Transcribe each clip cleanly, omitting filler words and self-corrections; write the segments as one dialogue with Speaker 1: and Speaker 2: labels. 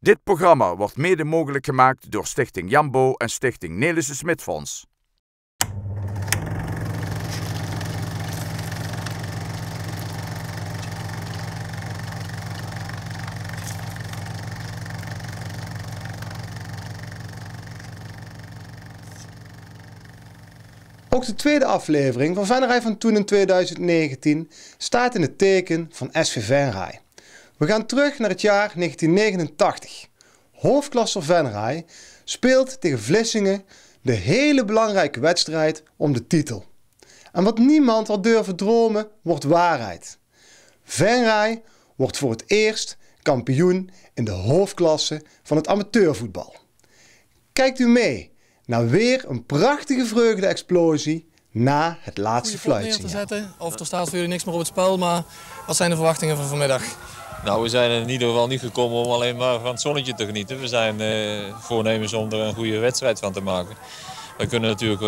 Speaker 1: Dit programma wordt mede mogelijk gemaakt door Stichting Jambo en Stichting Nelissen Smit-Fonds.
Speaker 2: Ook de tweede aflevering van Venray van Toen in 2019 staat in het teken van SV Venray. We gaan terug naar het jaar 1989. Hoofdklasser Venray speelt tegen Vlissingen de hele belangrijke wedstrijd om de titel. En wat niemand had durven dromen, wordt waarheid. Venray wordt voor het eerst kampioen in de hoofdklasse van het amateurvoetbal. Kijkt u mee naar weer een prachtige vreugde-explosie na het laatste fluitsignaal.
Speaker 3: Of er staat voor jullie niks meer op het spel, maar wat zijn de verwachtingen van vanmiddag?
Speaker 4: Nou, we zijn in ieder geval niet gekomen om alleen maar van het zonnetje te genieten. We zijn voornemens om er een goede wedstrijd van te maken. We kunnen natuurlijk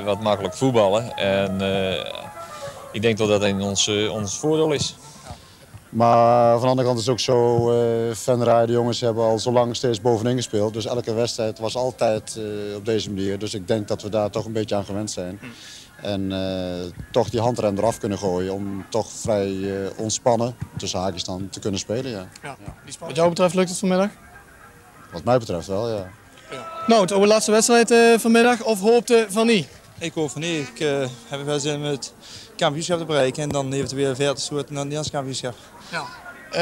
Speaker 4: wat makkelijk voetballen en ik denk dat in ons voordeel is.
Speaker 5: Maar van de andere kant is het ook zo, Venray, de jongens hebben al zo lang steeds bovenin gespeeld. Dus elke wedstrijd was altijd op deze manier. Dus ik denk dat we daar toch een beetje aan gewend zijn. En toch die handrem eraf kunnen gooien om toch vrij ontspannen, tussen haakjes dan, te kunnen spelen. Ja.
Speaker 3: Ja. Wat jou betreft lukt het vanmiddag?
Speaker 5: Wat mij betreft wel, ja.
Speaker 3: Nou, het over de laatste wedstrijd vanmiddag of hoopte van niet?
Speaker 6: Ik hoop van niet. Ik heb wel zin om het kampioenschap te bereiken en dan eventueel verder te soorten naar het Nederlands kampioenschap.
Speaker 3: Ja.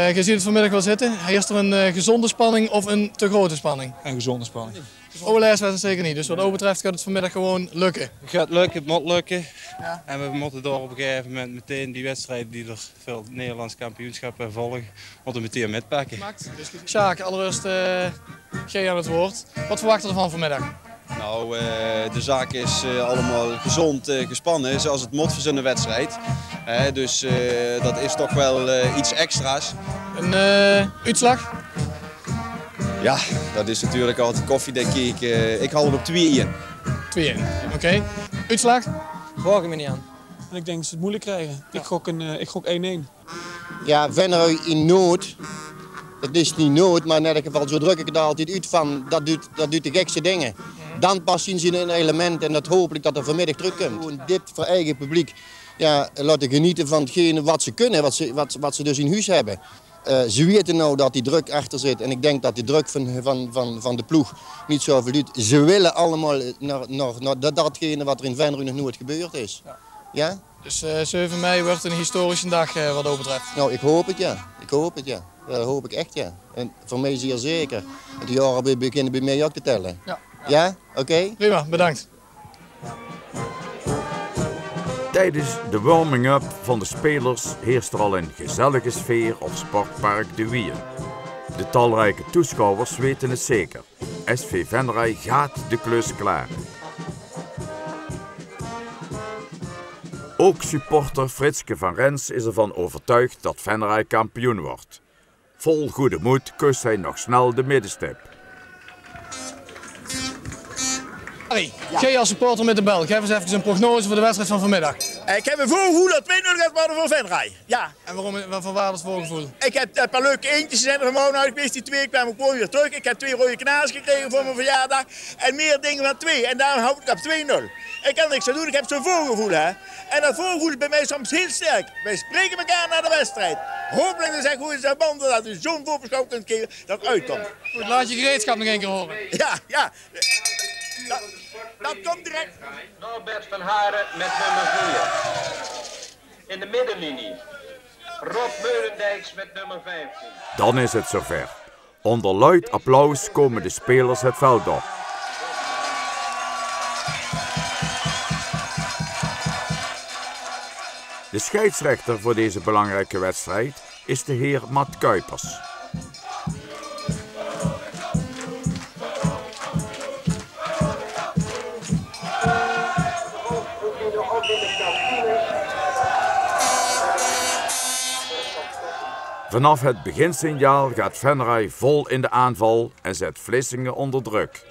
Speaker 3: Je ziet het vanmiddag wel zitten. Heerst er een gezonde spanning of een te grote spanning?
Speaker 6: Een gezonde spanning.
Speaker 3: Dus overlijst was het zeker niet. Dus wat dat betreft gaat het vanmiddag gewoon lukken.
Speaker 6: Het gaat lukken, het moet lukken. Ja. En we moeten door op een gegeven moment meteen die wedstrijden die er veel Nederlands kampioenschappen volgen, moeten meteen metpakken.
Speaker 3: Sjaak, allereerst G aan het woord. Wat verwacht je ervan vanmiddag?
Speaker 7: Nou, de zaak is allemaal gezond gespannen, zoals het moet voor zo'n wedstrijd. Dus dat is toch wel iets extra's.
Speaker 3: Een uitslag?
Speaker 7: Ja, dat is natuurlijk altijd koffie, denk ik. Ik haal er op 2-1.
Speaker 3: 2-1, oké. Uitslag?
Speaker 8: Vraag me niet aan.
Speaker 9: En ik denk dat ze het moeilijk krijgen. Ja. Ik gok 1-1.
Speaker 10: Ja, Venray in nood. Het is niet nood, maar in elk geval zo druk ik het altijd uit van, dat doet de gekste dingen. Dan pas zien ze een element en dat hopelijk dat er vanmiddag terugkomt. Gewoon dit voor eigen publiek laten genieten van hetgene wat ze kunnen, wat ze dus in huis hebben. Ze weten nou dat die druk achter zit en ik denk dat die druk van de ploeg niet zoveel doet. Ze willen allemaal naar datgene wat er in Venray nog nooit gebeurd is. Ja?
Speaker 3: Dus 7 mei wordt een historische dag wat dat betreft.
Speaker 10: Nou, ik hoop het ja. Dat hoop ik echt ja. En voor mij zeer zeker. De jaren beginnen bij mij ook te tellen. Ja? Oké?
Speaker 3: Prima, bedankt.
Speaker 1: Tijdens de warming-up van de spelers heerst er al een gezellige sfeer op Sportpark De Wien. De talrijke toeschouwers weten het zeker. SV Venray gaat de klus klaar. Ook supporter Fritske van Rens is ervan overtuigd dat Venray kampioen wordt. Vol goede moed kust hij nog snel de middenstip.
Speaker 3: Harry, jij als supporter met de bel, geef eens even een prognose voor de wedstrijd van vanmiddag.
Speaker 11: Ik heb een voorgevoel dat 2-0 gaat worden voor Venray. Ja.
Speaker 3: En waarvan waar is het voorgevoel?
Speaker 11: Ik heb een paar leuke eentjes zijn er vanmorgen uit geweest, die 2 kwamen gewoon weer terug. Ik heb 2 rode kanaals gekregen voor mijn verjaardag en meer dingen dan 2. En daarom hou ik op 2-0. Ik kan niks aan doen, ik heb zo'n voorgevoel hè. En dat voorgevoel is bij mij soms heel sterk. Wij spreken elkaar naar de wedstrijd. Hopelijk is het goed in banden dat u zo'n voorbeschouw kunt geven dat uitkomt.
Speaker 3: Goed, laat je gereedschap nog 1 keer horen.
Speaker 11: Ja. Dat komt direct.
Speaker 12: Norbert van Haren met nummer 4. In de middenlinie. Rob Meulendijks met nummer 15.
Speaker 1: Dan is het zover. Onder luid applaus komen de spelers het veld op. De scheidsrechter voor deze belangrijke wedstrijd is de heer Matt Kuipers. Vanaf het beginsignaal gaat Venray vol in de aanval en zet Vlissingen onder druk.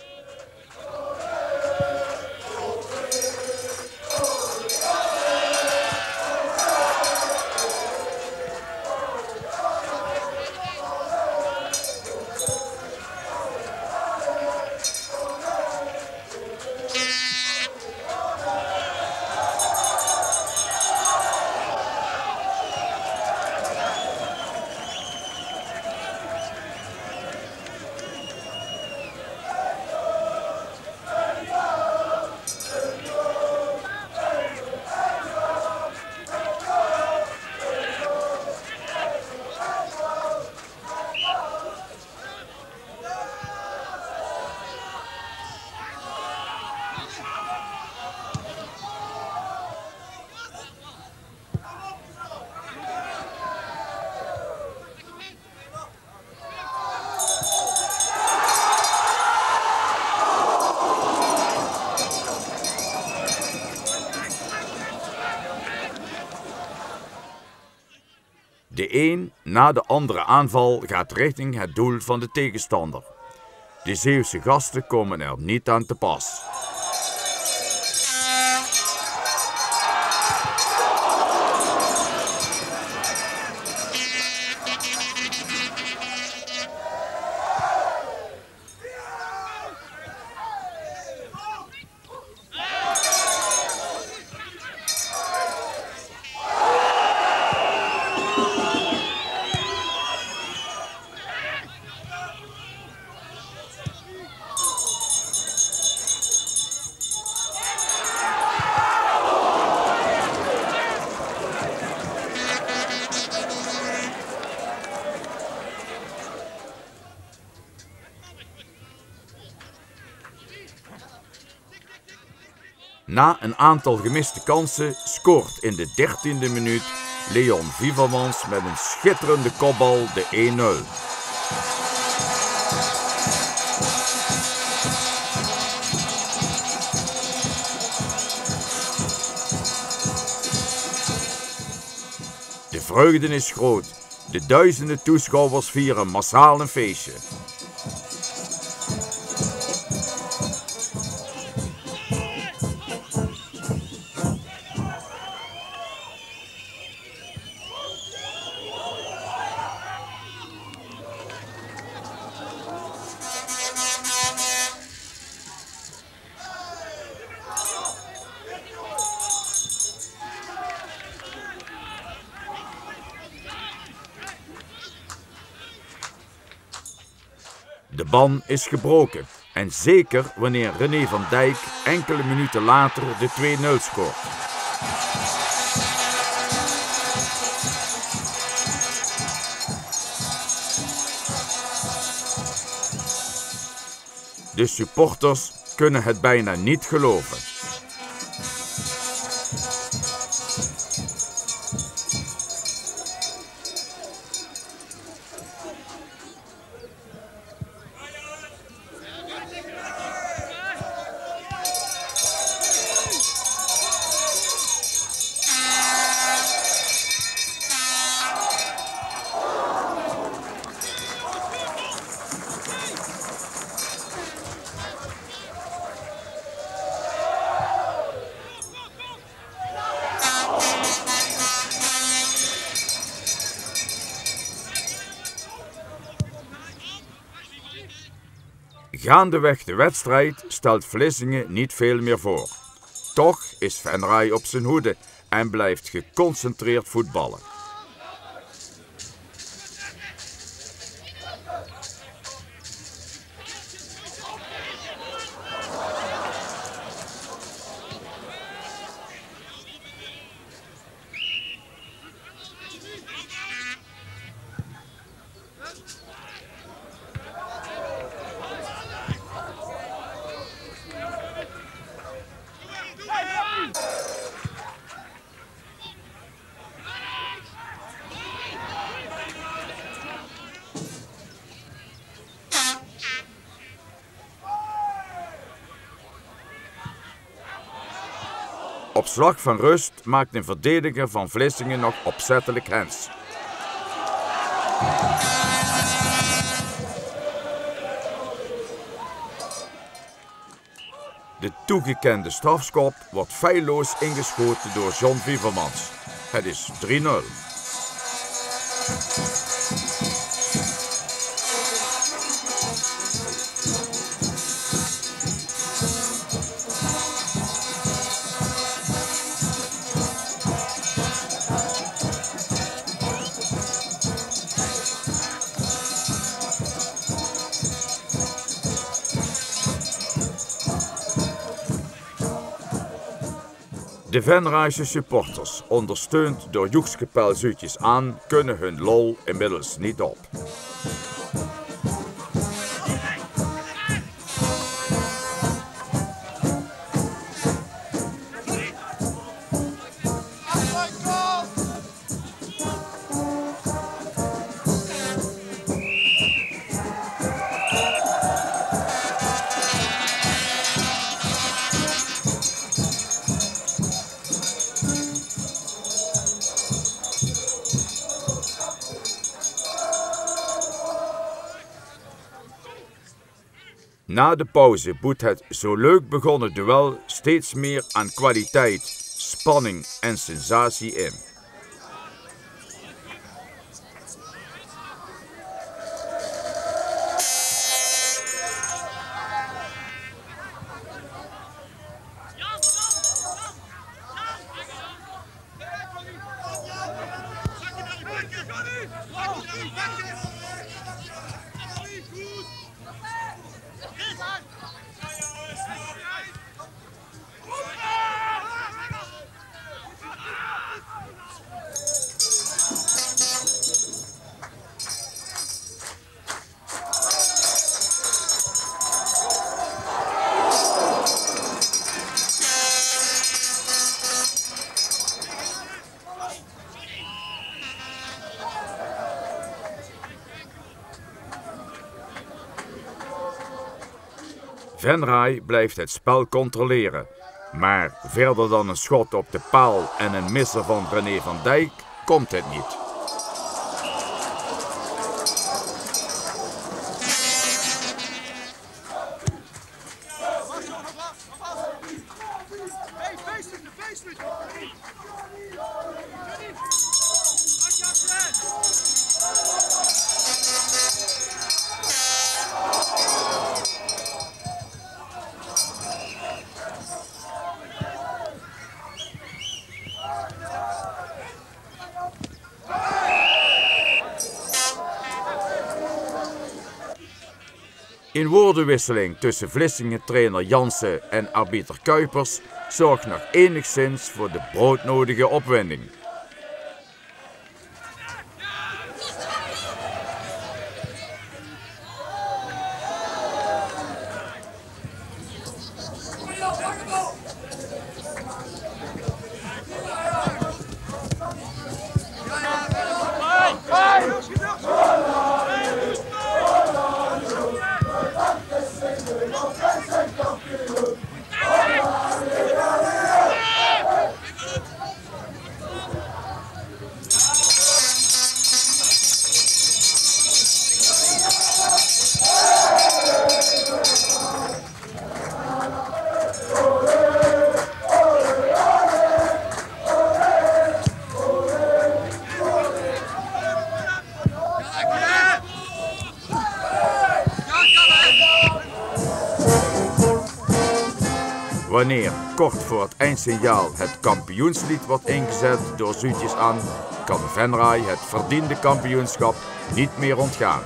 Speaker 1: De een na de andere aanval gaat richting het doel van de tegenstander. De Zeeuwse gasten komen er niet aan te pas. Na een aantal gemiste kansen scoort in de 13e minuut Leon Vivermans met een schitterende kopbal de 1-0. De vreugde is groot. De duizenden toeschouwers vieren massaal een feestje. De ban is gebroken en zeker wanneer René van Dijk enkele minuten later de 2-0 scoort. De supporters kunnen het bijna niet geloven. Gaandeweg de wedstrijd stelt Vlissingen niet veel meer voor. Toch is Venray op zijn hoede en blijft geconcentreerd voetballen. Op slag van rust maakt een verdediger van Vlissingen nog opzettelijk hens. De toegekende strafschop wordt feilloos ingeschoten door John Vivermans. Het is 3-0. De Venrayse supporters, ondersteund door Joekske Pelzuutjes aan, kunnen hun lol inmiddels niet op. Na de pauze boet het zo leuk begonnen duel steeds meer aan kwaliteit, spanning en sensatie in. Venray blijft het spel controleren, maar verder dan een schot op de paal en een misser van René van Dijk komt het niet. Een woordenwisseling tussen Vlissingen-trainer Jansen en arbiter Kuipers zorgt nog enigszins voor de broodnodige opwinding. Wanneer kort voor het eindsignaal het kampioenslied wordt ingezet door Zuutjes aan, kan Venray het verdiende kampioenschap niet meer ontgaan.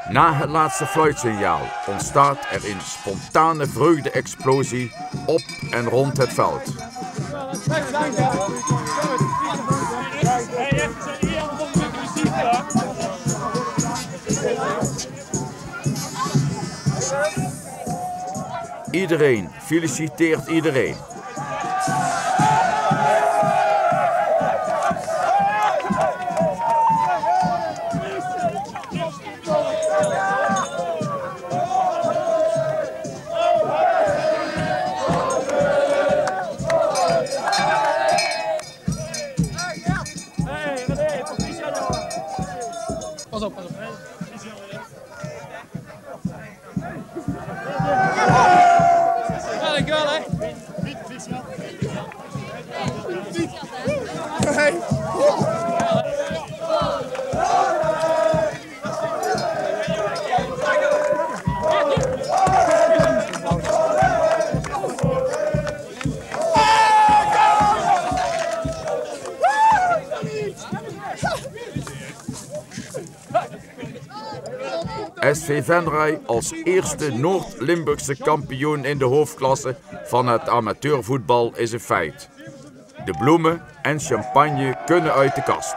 Speaker 1: Na het laatste fluitsignaal ontstaat er een spontane vreugde-explosie op en rond het veld. Iedereen feliciteert iedereen.
Speaker 3: Pas op, pas op. Ja, dankjewel hè.
Speaker 1: SV Venray als eerste Noord-Limburgse kampioen in de hoofdklasse van het amateurvoetbal is een feit. De bloemen en champagne kunnen uit de kast.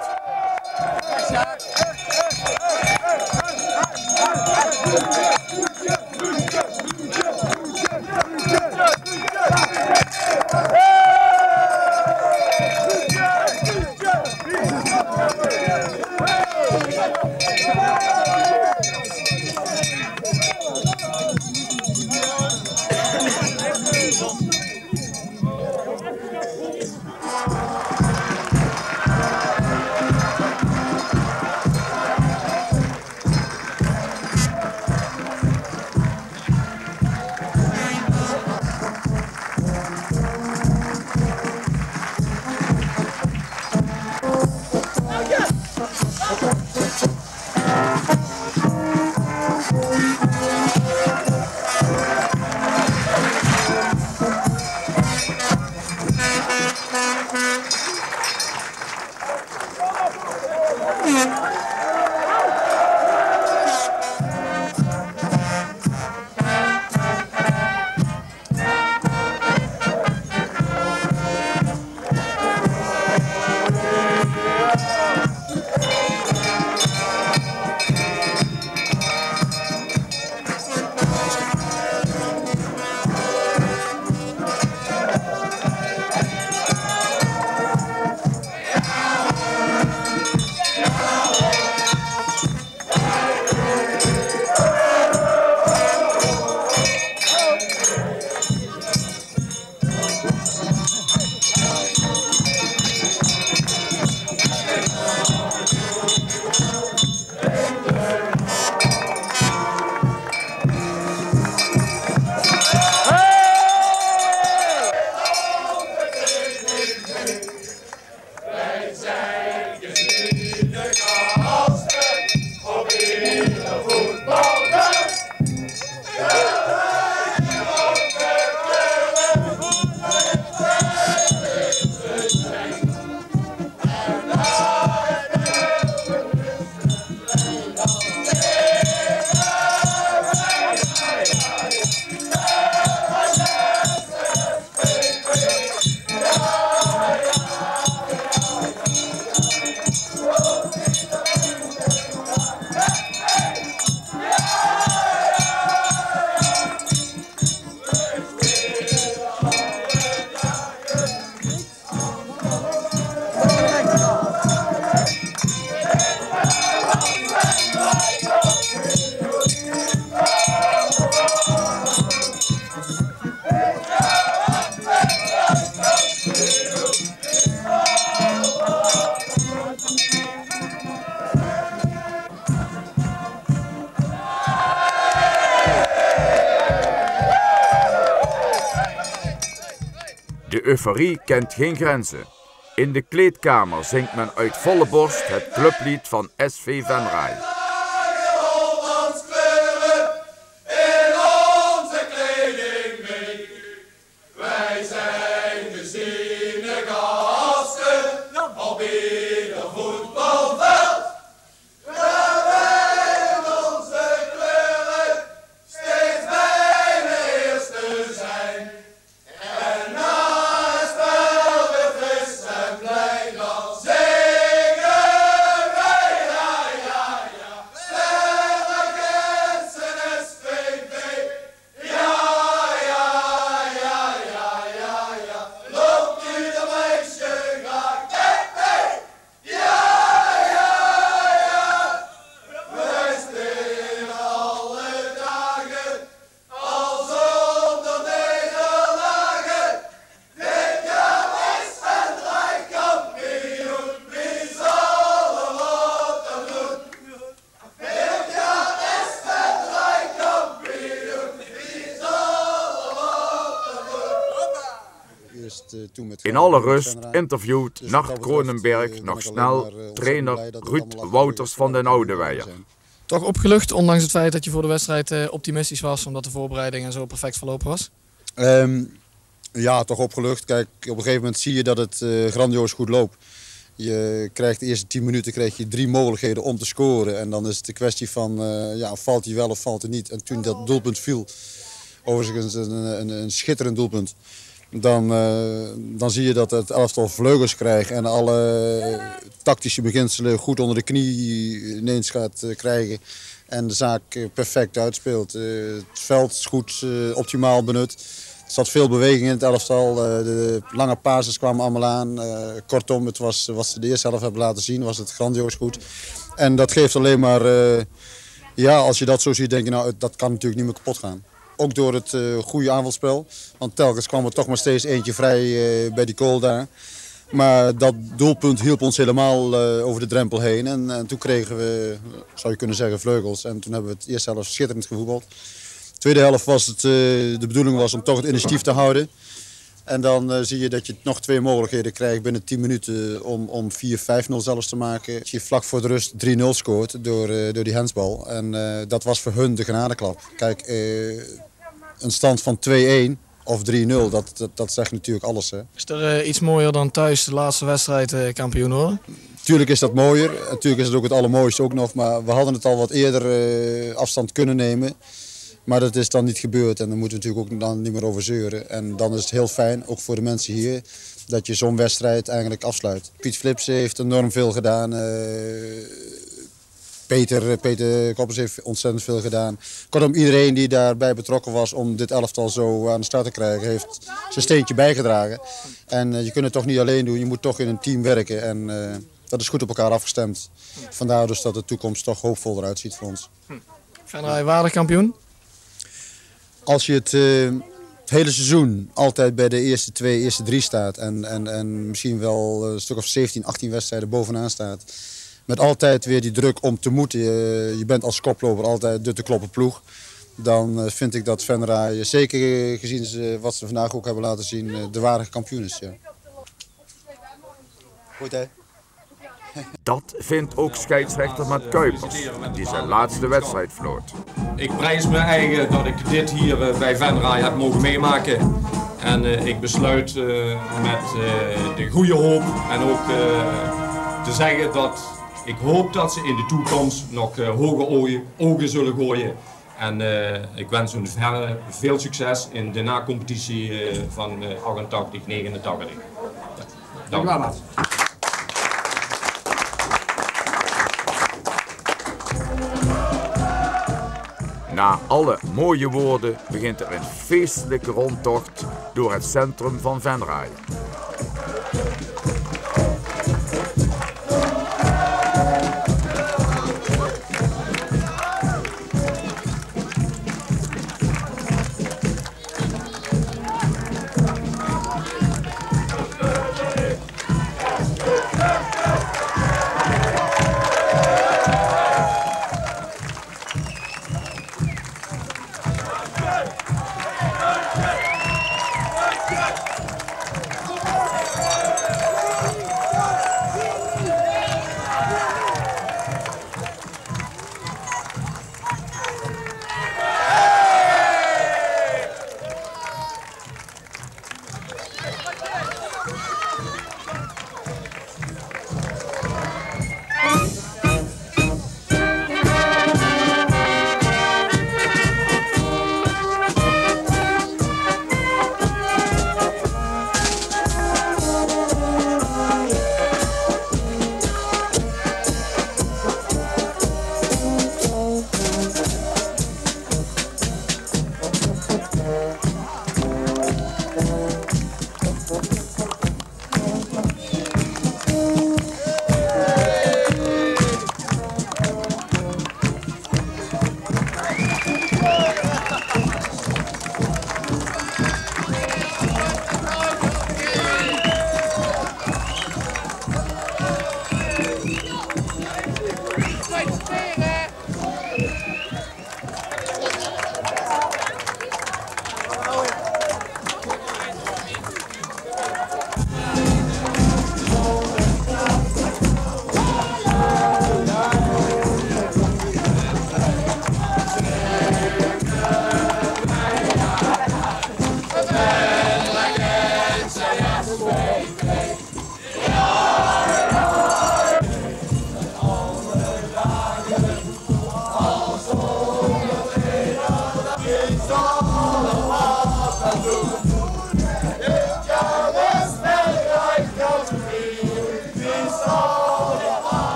Speaker 1: euforie kent geen grenzen. In de kleedkamer zingt men uit volle borst het clublied van SV Venray. In alle rust interviewt Nart Kronenberg nog snel trainer Ruud Wouters van den Oudeweijer.
Speaker 3: Toch opgelucht, ondanks het feit dat je voor de wedstrijd optimistisch was, omdat de voorbereiding en zo perfect verlopen was?
Speaker 5: Ja, toch opgelucht. Kijk, op een gegeven moment zie je dat het grandioos goed loopt. Je krijgt de eerste 10 minuten krijg je 3 mogelijkheden om te scoren. En dan is het de kwestie van, ja, valt hij wel of valt hij niet. En toen dat doelpunt viel, overigens een schitterend doelpunt. Dan zie je dat het elftal vleugels krijgt en alle tactische beginselen goed onder de knie ineens gaat krijgen. En de zaak perfect uitspeelt. Het veld is goed, optimaal benut. Er zat veel beweging in het elftal. De lange passes kwamen allemaal aan. Kortom, het was wat ze de eerste helft hebben laten zien, was het grandioos goed. En dat geeft alleen maar, ja, als je dat zo ziet, denk je, nou, dat kan natuurlijk niet meer kapot gaan. Ook door het goede aanvalspel. Want telkens kwam er toch maar steeds eentje vrij bij die goal daar. Maar dat doelpunt hielp ons helemaal over de drempel heen. En toen kregen we, zou je kunnen zeggen, vleugels. En toen hebben we het eerste helft schitterend gevoetbald. De tweede helft was het, de bedoeling was om toch het initiatief te houden. En dan zie je dat je nog 2 mogelijkheden krijgt binnen 10 minuten om 4-5-0 zelfs te maken. Dat je vlak voor de rust 3-0 scoort door die handsbal. En dat was voor hun de genadeklap. Kijk, een stand van 2-1 of 3-0, dat zegt natuurlijk alles. Hè.
Speaker 3: Is er iets mooier dan thuis de laatste wedstrijd kampioen worden?
Speaker 5: Tuurlijk is dat mooier. Natuurlijk is het ook het allermooiste ook nog. Maar we hadden het al wat eerder afstand kunnen nemen. Maar dat is dan niet gebeurd en daar moeten we natuurlijk ook dan niet meer over zeuren. En dan is het heel fijn, ook voor de mensen hier, dat je zo'n wedstrijd eigenlijk afsluit. Piet Flipsen heeft enorm veel gedaan. Peter Koppers heeft ontzettend veel gedaan. Kortom, iedereen die daarbij betrokken was om dit elftal zo aan de start te krijgen, heeft zijn steentje bijgedragen. En je kunt het toch niet alleen doen, je moet toch in een team werken. En dat is goed op elkaar afgestemd. Vandaar dus dat de toekomst toch hoopvol eruit ziet voor ons.
Speaker 3: Venray waardig kampioen?
Speaker 5: Als je het hele seizoen altijd bij de eerste 2, eerste 3 staat en misschien wel een stuk of 17, 18 wedstrijden bovenaan staat. Met altijd weer die druk om te moeten. Je bent als koploper altijd de te kloppen ploeg. Dan vind ik dat Venray, zeker gezien wat ze vandaag ook hebben laten zien, de waardige kampioen is. Ja. Goed hè?
Speaker 1: Dat vindt ook scheidsrechter Matt Kuipers, die zijn laatste wedstrijd floot.
Speaker 8: Ik prijs me eigen dat ik dit hier bij Venray heb mogen meemaken. En ik besluit met de goede hoop en ook te zeggen dat ik hoop dat ze in de toekomst nog hoge ogen zullen gooien. En ik wens hun veel succes in de na-competitie van 88-89. Dank u wel.
Speaker 1: Na alle mooie woorden begint er een feestelijke rondtocht door het centrum van Venray.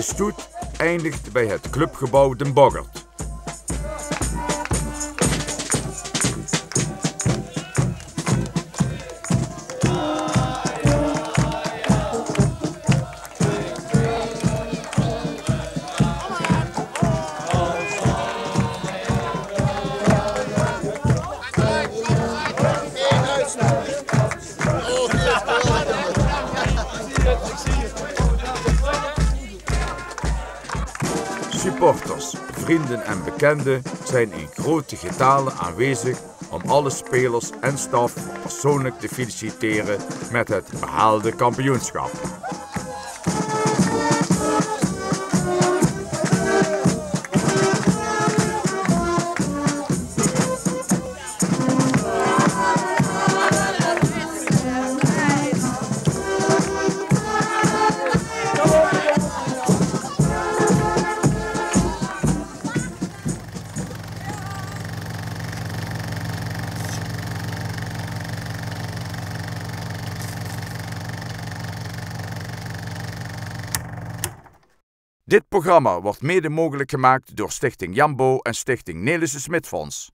Speaker 1: stoet eindigt bij het clubgebouw Den Boggert. Supporters, vrienden en bekenden zijn in grote getalen aanwezig om alle spelers en staf persoonlijk te feliciteren met het behaalde kampioenschap. Dit programma wordt mede mogelijk gemaakt door Stichting Jambo en Stichting Nelissen Smit Fonds.